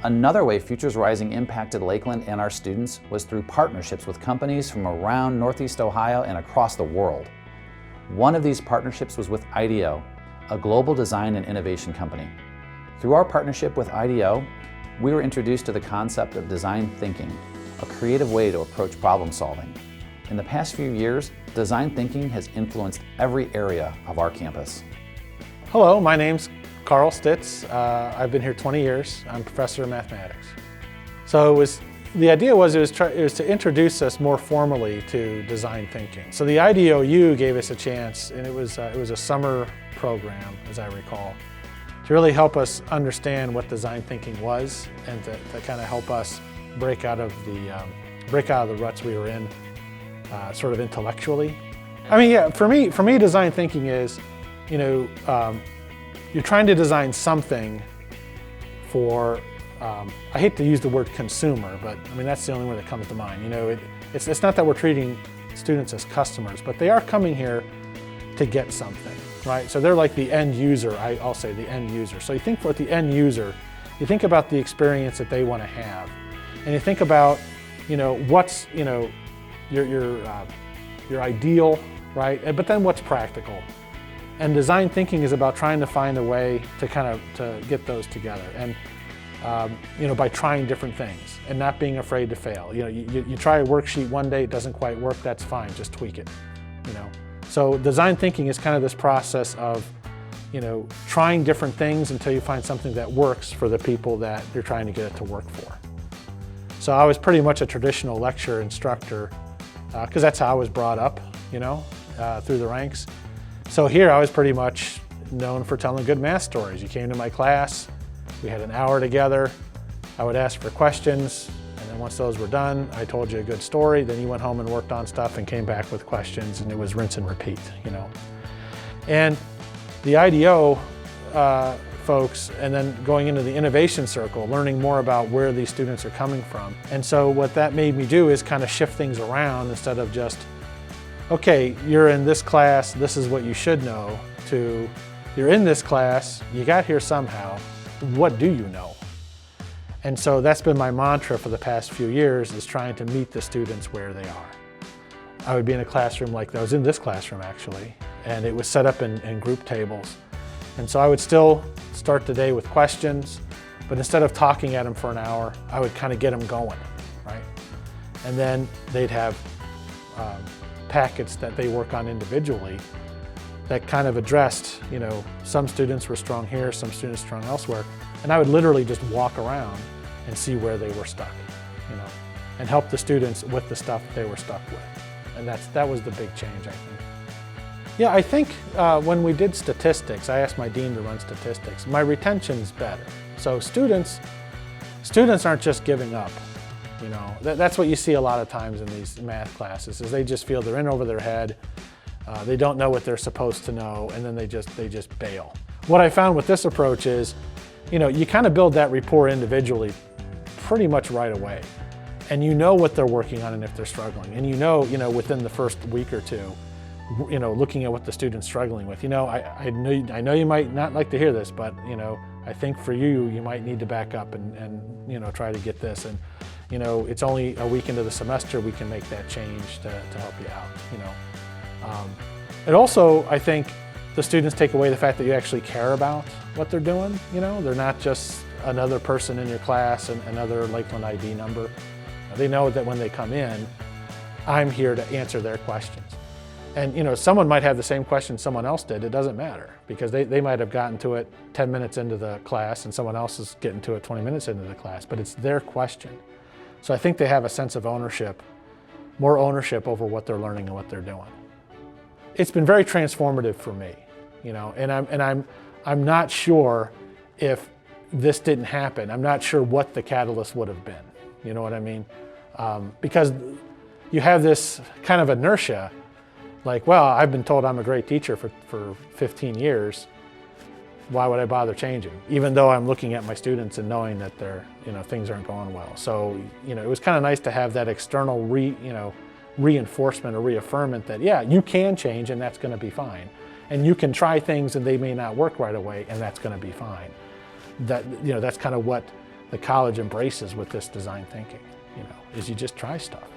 Another way Futures Rising impacted Lakeland and our students was through partnerships with companies from around Northeast Ohio and across the world. One of these partnerships was with IDEO, a global design and innovation company. Through our partnership with IDEO, we were introduced to the concept of design thinking, a creative way to approach problem solving. In the past few years, design thinking has influenced every area of our campus. Hello, my name's Carl Stitz. I've been here 20 years. I'm a professor of mathematics. So the idea was to introduce us more formally to design thinking. So the IDEOU gave us a chance, and it was a summer program, as I recall, to really help us understand what design thinking was, and to kind of help us break out of the ruts we were in, sort of intellectually. I mean, yeah, for me, design thinking is, you're trying to design something for, I hate to use the word consumer, but I mean, that's the only word that comes to mind. It's not that we're treating students as customers, but they are coming here to get something, right? So they're like the end user, I'll say the end user. So you think for the end user, you think about the experience that they want to have. And you think about, what's, your ideal, right? But then what's practical? And design thinking is about trying to find a way to to get those together, and by trying different things and not being afraid to fail. You try a worksheet one day, it doesn't quite work, that's fine, just tweak it. So design thinking is kind of this process of trying different things until you find something that works for the people that you're trying to get it to work for. So I was pretty much a traditional lecture instructor because that's how I was brought up, through the ranks. So here I was pretty much known for telling good math stories. You came to my class, we had an hour together, I would ask for questions, and then once those were done, I told you a good story, then you went home and worked on stuff and came back with questions, and it was rinse and repeat, And the IDEO folks, and then going into the innovation circle, learning more about where these students are coming from. And so what that made me do is kind of shift things around instead of just, okay, you're in this class, this is what you should know, to you're in this class, you got here somehow, what do you know? And so that's been my mantra for the past few years, is trying to meet the students where they are. I would be in a classroom like that. I was in this classroom actually, and it was set up in group tables. And so I would still start the day with questions, but instead of talking at them for an hour, I would kind of get them going, right? And then they'd have packets that they work on individually that kind of addressed, some students were strong here, some students strong elsewhere, and I would literally just walk around and see where they were stuck, and help the students with the stuff they were stuck with. And that was the big change, I think. Yeah, I think when we did statistics, I asked my dean to run statistics, my retention's better. So students aren't just giving up. That's what you see a lot of times in these math classes, is they just feel they're in over their head, they don't know what they're supposed to know, and then they just bail. What I found with this approach is, you kind of build that rapport individually pretty much right away. And what they're working on and if they're struggling. And within the first week or two, looking at what the student's struggling with. I know you might not like to hear this, but I think for you might need to back up and try to get this. And it's only a week into the semester we can make that change to help you out. It also, I think, the students take away the fact that you actually care about what they're doing. They're not just another person in your class and another Lakeland ID number. They know that when they come in, I'm here to answer their questions. And someone might have the same question someone else did. It doesn't matter, because they might have gotten to it 10 minutes into the class and someone else is getting to it 20 minutes into the class, but it's their question. So I think they have a sense of ownership, more ownership over what they're learning and what they're doing. It's been very transformative for me, and I'm not sure if this didn't happen. I'm not sure what the catalyst would have been. You know what I mean? Because you have this kind of inertia, like, well, I've been told I'm a great teacher for 15 years. Why would I bother changing? Even though I'm looking at my students and knowing that things aren't going well. So, it was kind of nice to have that external reinforcement or reaffirmment that, yeah, you can change and that's going to be fine. And you can try things and they may not work right away and that's going to be fine. That's kind of what the college embraces with this design thinking, is you just try stuff.